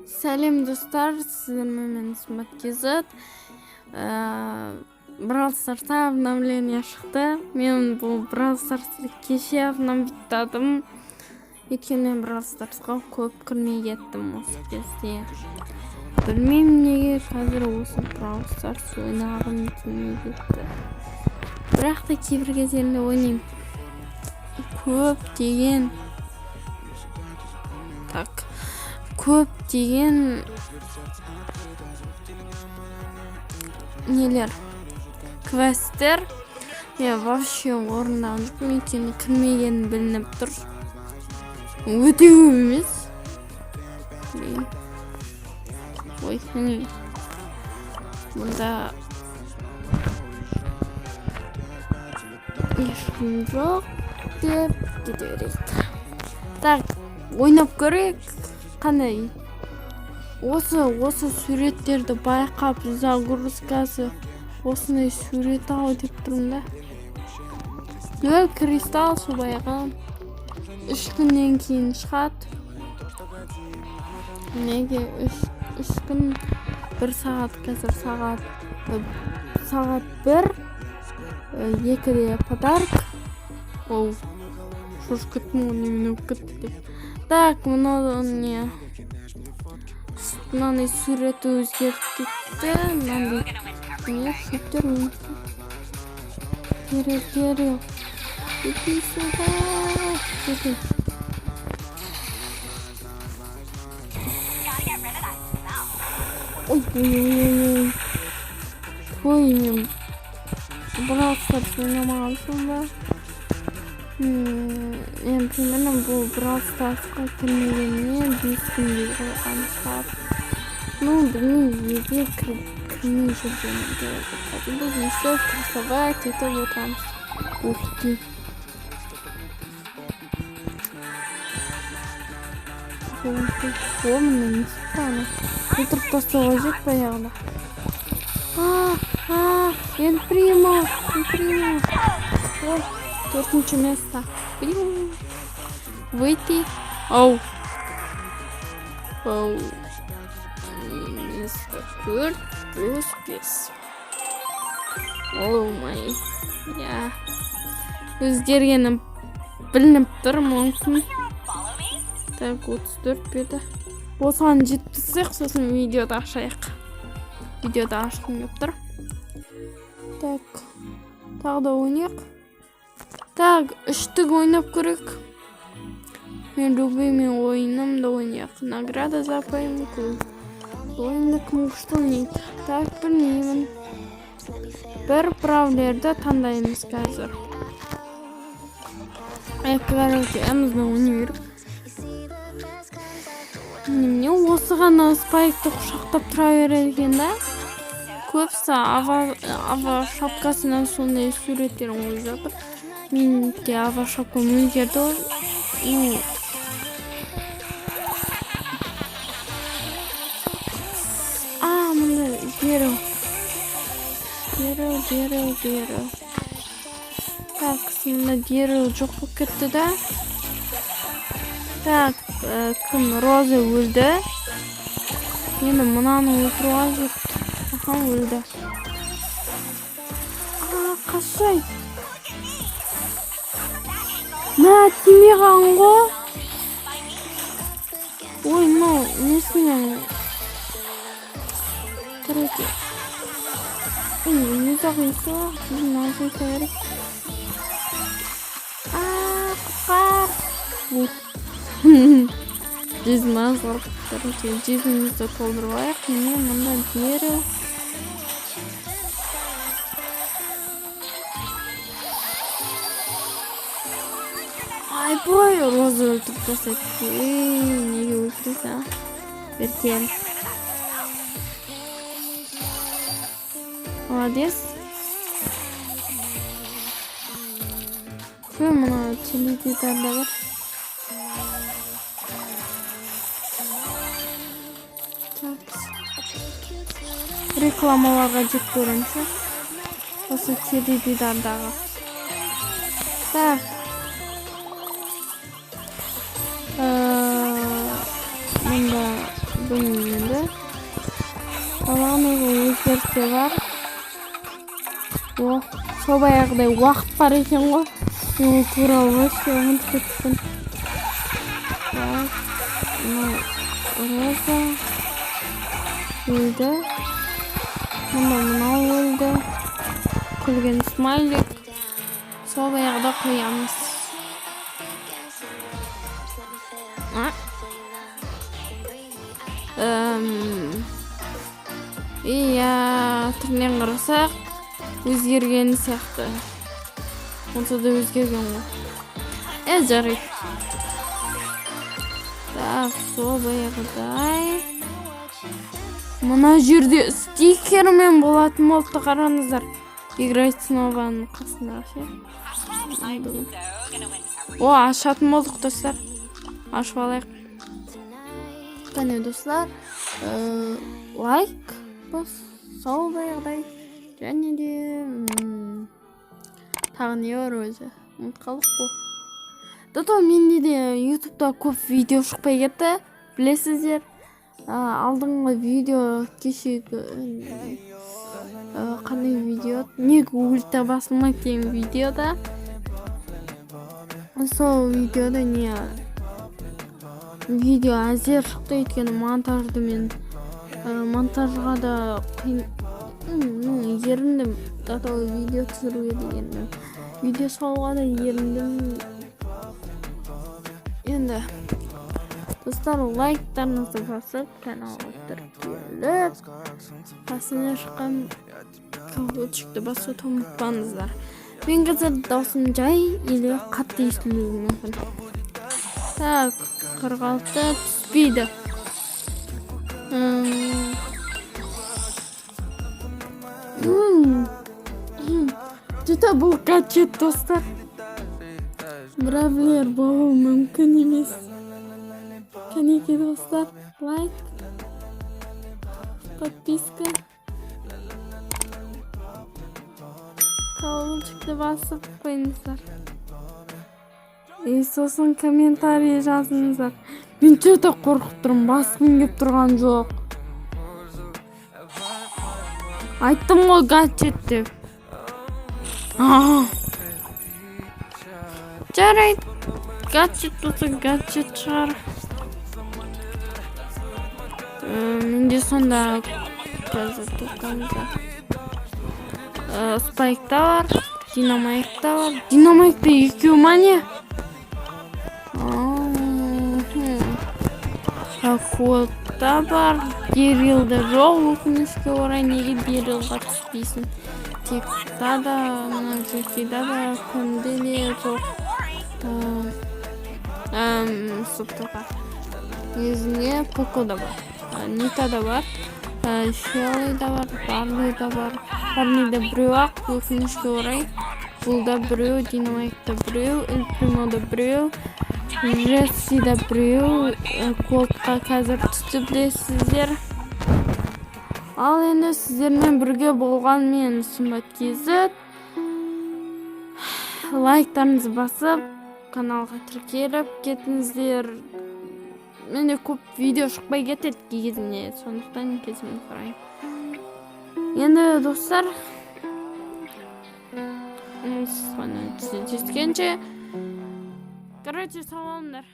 Сәлем достар, сіздермен мен Смат Кезет. Brawl Stars'ta обновление шықты. Мен бұл Brawl Stars'ты кеше обновлядым. Өйткені Brawl Stars'қа көп кірмей кеттім осы кезде. Білмеймін неге қазір осы Brawl Stars ойнағым келмей кетті. Бірақ та кейбір кездерінде ойнаймын. Көптеген нелер, квесттер мен вообще орындаған жоқпын, өйткені кірмегенім білініп тұр. Өте көп емес. Ой, міне мұнда ешкім жоқ деп кете берейік. Так, ойнап көрейік. Қандай осы суреттерді байқап загрузкасы осындай сурет ау деп тұрмын да. Кристалл собайға 3 күннен кейін шығады. Неге 3 күн 1 сағат, қазір сағат 1, 2-де подарок. Оу, шош күттім, немен өп күтті деп. Так, мынаны суреті өзгеріп кетті. Мынандай шөптер өмірді. Дереу. Кетей сюда. Кетей. Ой. Ой, мен Brawl Stars ойнамағансың ба? Мен примерно бұл Brawl Stars'қа кірмегеніне 5 күндей болған шығар. Білмеймін, неге кірмей жүргенімді. Біз еще красовать етіп отырамыз. Ух ты. Мына не сықпаны. Өтіріп тастауға жет баяғыда. Ел примо. Ой. 4-ші место. Выйти. Оу. Место 4+5. Оу май. Я. Өзгергенім білініп тұр мүмкін. Так, 34 беді. Осыған жетпісек, сосын видеода ашайық. Видеода ашқым кеп тұр. Так. Тағы да ойнайық. Так, 3-тік ойнап көрек. Мен любимый ойынымды ойнайық. Награда за поимку. Ойынды кім күшті ойнайды. Так, білмеймін. Бір правлерді таңдаймыз қазір. Әмізді ойнай беріп. Немене осыған спайкты құшақтап тұра береді да? Көпсі ава шапкасынан сондай суреттерін ойып жатыр. Мен де ава шапкам өзгерді. Мында дереу. Так, мында дереу жоқ болып кетті да. Так, кім Роза өлді. Енді мұнаны өлтіруға жетті. Өлді. Қашай. Тимеған ғо. Ой, несінен. Тұреке. Не зағыйсы. Біздің азайта керек. Құқар. Жизнь азғыр. Жизнімізді толдырбайық. Мұнда дереу. Айбой, Роза өлтіріп тастайды. Неге өлтіресің? Беркен. Молодец. Мұна теледидарда бар. Рекламаларға жеп көремші. Осы теледидардағы. Так. Мұнда Bilmiyorum da. Balağına özgerse var. Yok. Şu bayağıday vakit var eken o. Yol turalmış. Yolun tüketsin. Bak. Rosa. Öldü. Bunda öldü. Kulgen smiley. Şu bayağıda koyamız. Iya, türінен қарасақ өзгергені сияқты. Онса да өзгерген ғой. Жарайды. Так, сол баяғыдай. Мына жерде стикермен болатын болды, қараңыздар. Играть снованың қасындағы ше. О, ашатын болдық достар. Ашып алайық. Қане достар, лайк сол баяғыдай. Және де тағы не бар өзі? Ұмытып қалдық қой. Дато менде де ютубта көп видео шықпай кетті, білесіздер. Алдыңғы видео кешегі қандай видео? Неге ульта басылмайды деген видеода. Сол видеода не видео әзер шықты, өйткені монтажды мен монтажға да еріндім. Дато видео түсіруге дегенмен видео салуға да еріндім. Енді достар, лайктарыңызды басып, каналға тіркеліп, қасына шыққан колокольчикті басуды ұмытпаңыздар. Мен қазір даусым жай или қатты естілуі мүмкін. Так, 46 түспейді. Жүті бұл гаджет достар. Біреулер болуы мүмкін емес. Кәнеке достар, лайк, подписка, колокольчикті басып қойыңыздар. Сосын комментарий жазыңыздар. Мен жүті қорқып тұрмын, басқым кеп тұрған жоқ. Айттым ғой гаджет деп. Жарайды, гаджет болса гаджет шығар. Менде сонда қазір тоқтаңызда. Спайкта бар, динамайкта бар. Динамайкта екеу ма не? Кодта бар, Дерилда жоқ, өкінішке орай. Неге Дерилға түспейсің? Текста да, Джекида да, күнде де жоқ. Субтоға өзіне Поко да бар, Нита да бар, Шелли да бар, Барли да бар. Барли да біреу ақ, өкінішке орай. Бұл да біреу, Динамайк да біреу, Эль Примо да біреу, Джесси да біреу. Кодқа қазір түсті білесіздер. Ал енді сіздермен бірге болған мен Сымбат KZ. Лайктарыңызды басып, каналға тіркеліп кетіңіздер. Менде көп видео шықпай кетеді кезінде, сондықтан кезімді сұрайын. Енді достар, жүзгенше, короче, сау болыңдар.